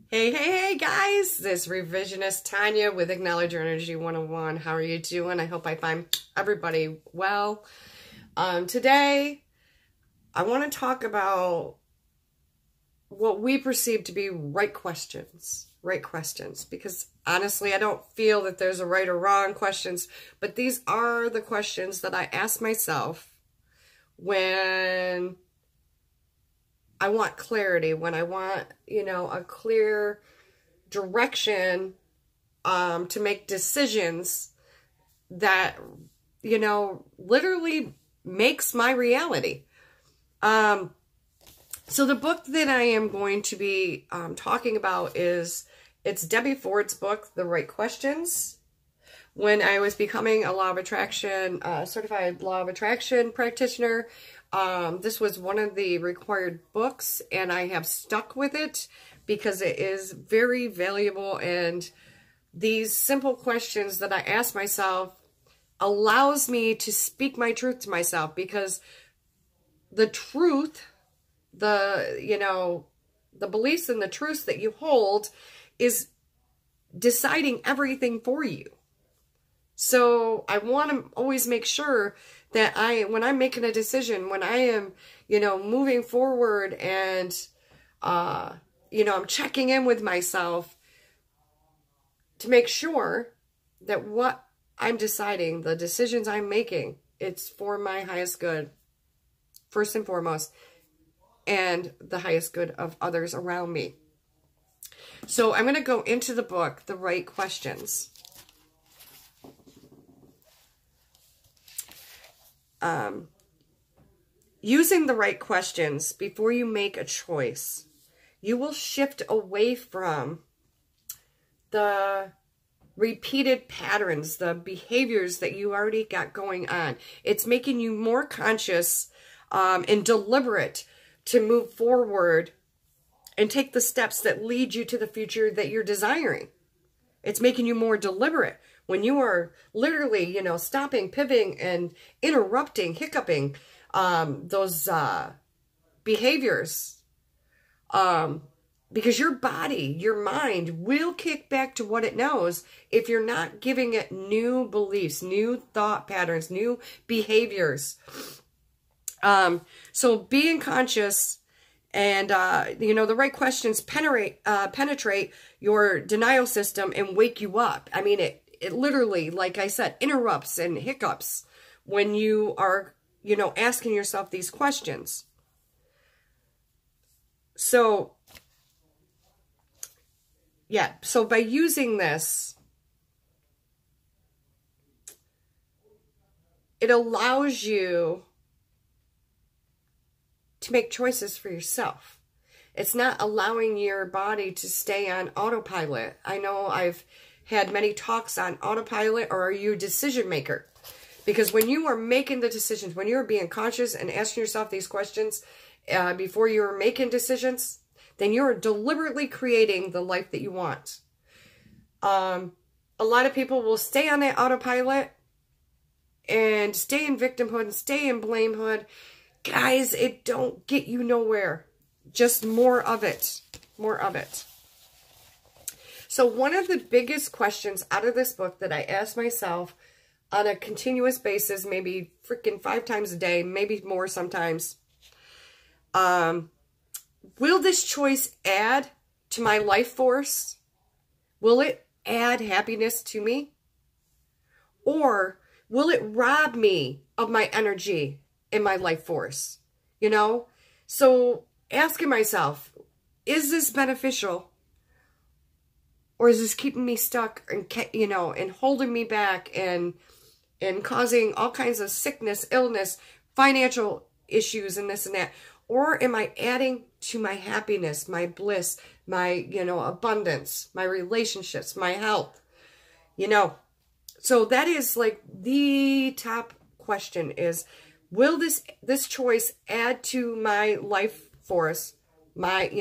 Hey guys, this revisionist Tanya with Acknowledge Your Energy 101. How are you doing? I hope I find everybody well. Today, I want to talk about what we perceive to be right questions. Right questions. Because honestly, I don't feel that there's a right or wrong questions, but these are the questions that I ask myself when I want clarity, when I want, a clear direction to make decisions that, literally makes my reality. So the book that I am going to be talking about it's Debbie Ford's book, The Right Questions. When I was becoming a Law of Attraction, certified Law of Attraction practitioner, this was one of the required books, and I have stuck with it because it is very valuable, and these simple questions that I ask myself allows me to speak my truth to myself, because the truth, the beliefs and the truths that you hold is deciding everything for you. So I want to always make sure that when I'm making a decision, when I am, moving forward and, I'm checking in with myself to make sure that what I'm deciding, the decisions I'm making, it's for my highest good, first and foremost, and the highest good of others around me. So I'm going to go into the book, The Right Questions. Using the right questions before you make a choice, you will shift away from the repeated patterns, the behaviors that you already got going on. It's making you more conscious and deliberate to move forward and take the steps that lead you to the future that you're desiring. It's making you more deliberate. When you are literally, stopping, pivoting, and interrupting, hiccuping those behaviors, because your body, your mind will kick back to what it knows if you're not giving it new beliefs, new thought patterns, new behaviors. So being conscious and, the right questions penetrate your denial system and wake you up. I mean, it literally, like I said, interrupts and hiccups when you are, asking yourself these questions. So, yeah, so by using this, it allows you to make choices for yourself. It's not allowing your body to stay on autopilot. I know I've had many talks on autopilot, or are you a decision maker? Because when you are making the decisions, when you're being conscious and asking yourself these questions before you're making decisions, then you're deliberately creating the life that you want. A lot of people will stay on that autopilot and stay in victimhood and stay in blamehood. Guys, it don't get you nowhere. Just more of it. More of it. So one of the biggest questions out of this book that I ask myself on a continuous basis, maybe freaking 5 times a day, maybe more sometimes, will this choice add to my life force? Will it add happiness to me? Or will it rob me of my energy in my life force? So asking myself, is this beneficial? Or is this keeping me stuck and, and holding me back and causing all kinds of sickness, illness, financial issues and this and that? Or am I adding to my happiness, my bliss, my, abundance, my relationships, my health? So that is like the top question is, will this choice add to my life force, my,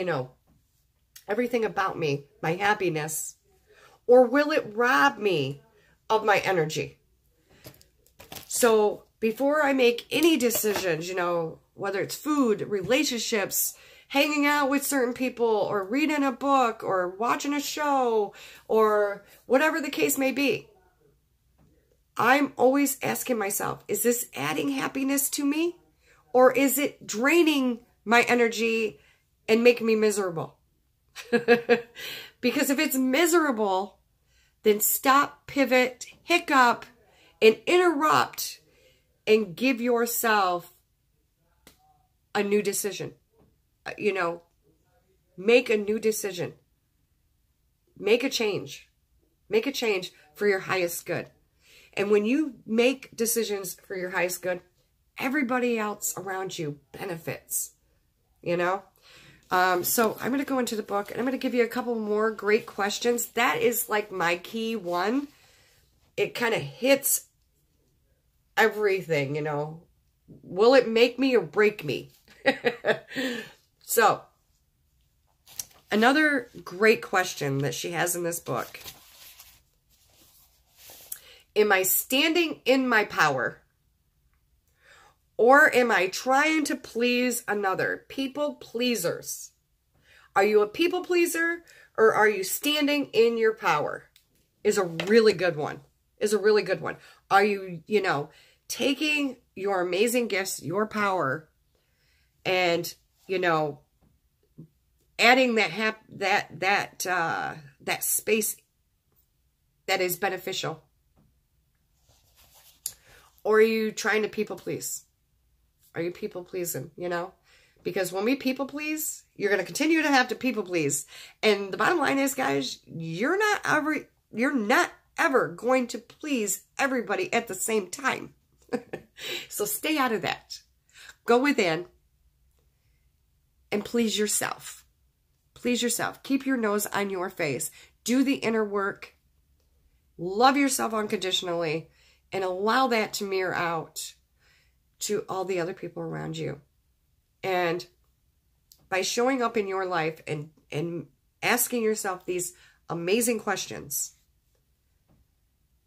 everything about me, my happiness, or will it rob me of my energy? So before I make any decisions, whether it's food, relationships, hanging out with certain people or reading a book or watching a show or whatever the case may be, I'm always asking myself, is this adding happiness to me or is it draining my energy and making me miserable? Because if it's miserable, then stop, pivot, hiccup, and interrupt and give yourself a new decision. You know, make a new decision. Make a change. Make a change for your highest good. And when you make decisions for your highest good, everybody else around you benefits, you know? So I'm going to go into the book and I'm going to give you a couple more great questions. That is like my key one. It kind of hits everything, you know. Will it make me or break me? So, another great question that she has in this book. Am I standing in my power? Or am I trying to please another? People pleasers. Are you a people pleaser or are you standing in your power? Is a really good one. Is a really good one. Are you, you know, taking your amazing gifts, your power, and, you know, adding that space that is beneficial? Or are you trying to people please? Are you people pleasing, you know? Because when we people please, you're going to continue to have to people please. And the bottom line is, guys, you're not ever going to please everybody at the same time. So stay out of that. Go within and please yourself. Please yourself. Keep your nose on your face. Do the inner work. Love yourself unconditionally and allow that to mirror out to all the other people around you. And by showing up in your life and asking yourself these amazing questions,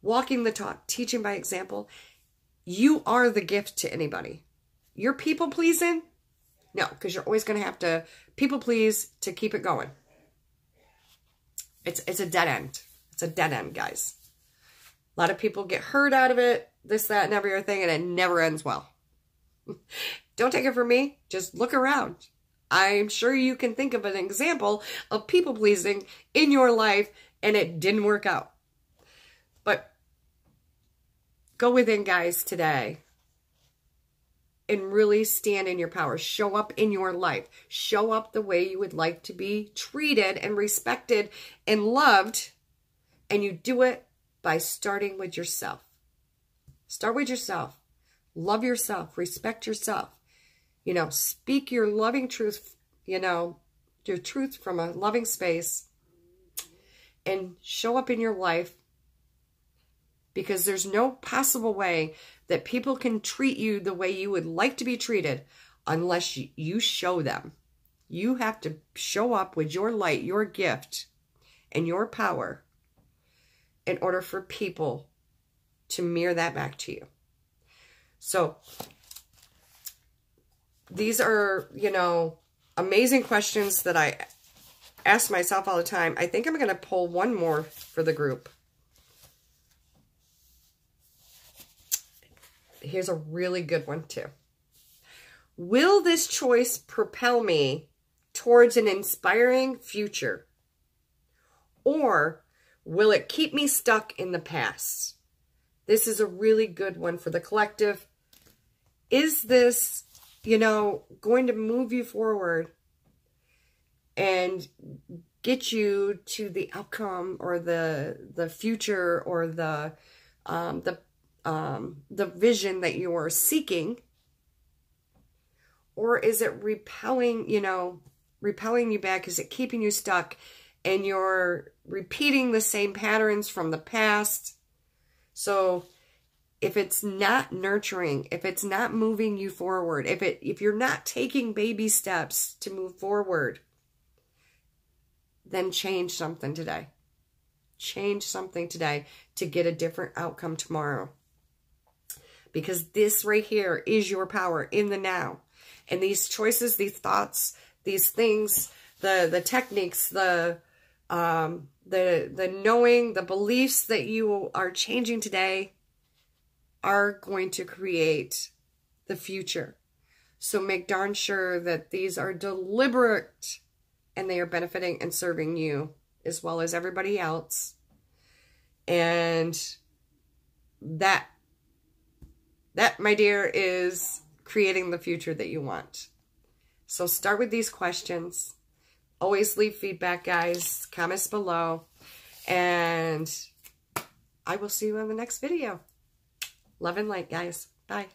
walking the talk, teaching by example, you are the gift to anybody. You're people pleasing? No, because you're always going to have to people please to keep it going. It's a dead end. It's a dead end, guys. A lot of people get hurt out of it, this, that, and every other thing, and it never ends well. Don't take it from me. Just look around. I'm sure you can think of an example of people pleasing in your life and it didn't work out. But go within, guys, today and really stand in your power. Show up in your life. Show up the way you would like to be treated and respected and loved. And you do it by starting with yourself. Start with yourself. Love yourself. Respect yourself. You know, speak your loving truth, you know, your truth from a loving space. And show up in your life. Because there's no possible way that people can treat you the way you would like to be treated unless you show them. You have to show up with your light, your gift, and your power in order for people to mirror that back to you. So these are, you know, amazing questions that I ask myself all the time. I think I'm going to pull one more for the group. Here's a really good one too. Will this choice propel me towards an inspiring future? Or will it keep me stuck in the past? This is a really good one for the collective. Is this, you know, going to move you forward and get you to the outcome or the future or the vision that you are seeking? Or is it repelling you back? Is it keeping you stuck and you're repeating the same patterns from the past? So if it's not nurturing, if it's not moving you forward, if you're not taking baby steps to move forward, then change something today. Change something today to get a different outcome tomorrow. Because this right here is your power in the now. And these choices, these thoughts, these things, the techniques, the knowing, the beliefs that you are changing today are going to create the future. So make darn sure that these are deliberate and they are benefiting and serving you as well as everybody else. And that, my dear, is creating the future that you want. So start with these questions. Always leave feedback, guys. Comments below. And I will see you in the next video. Love and light, guys. Bye.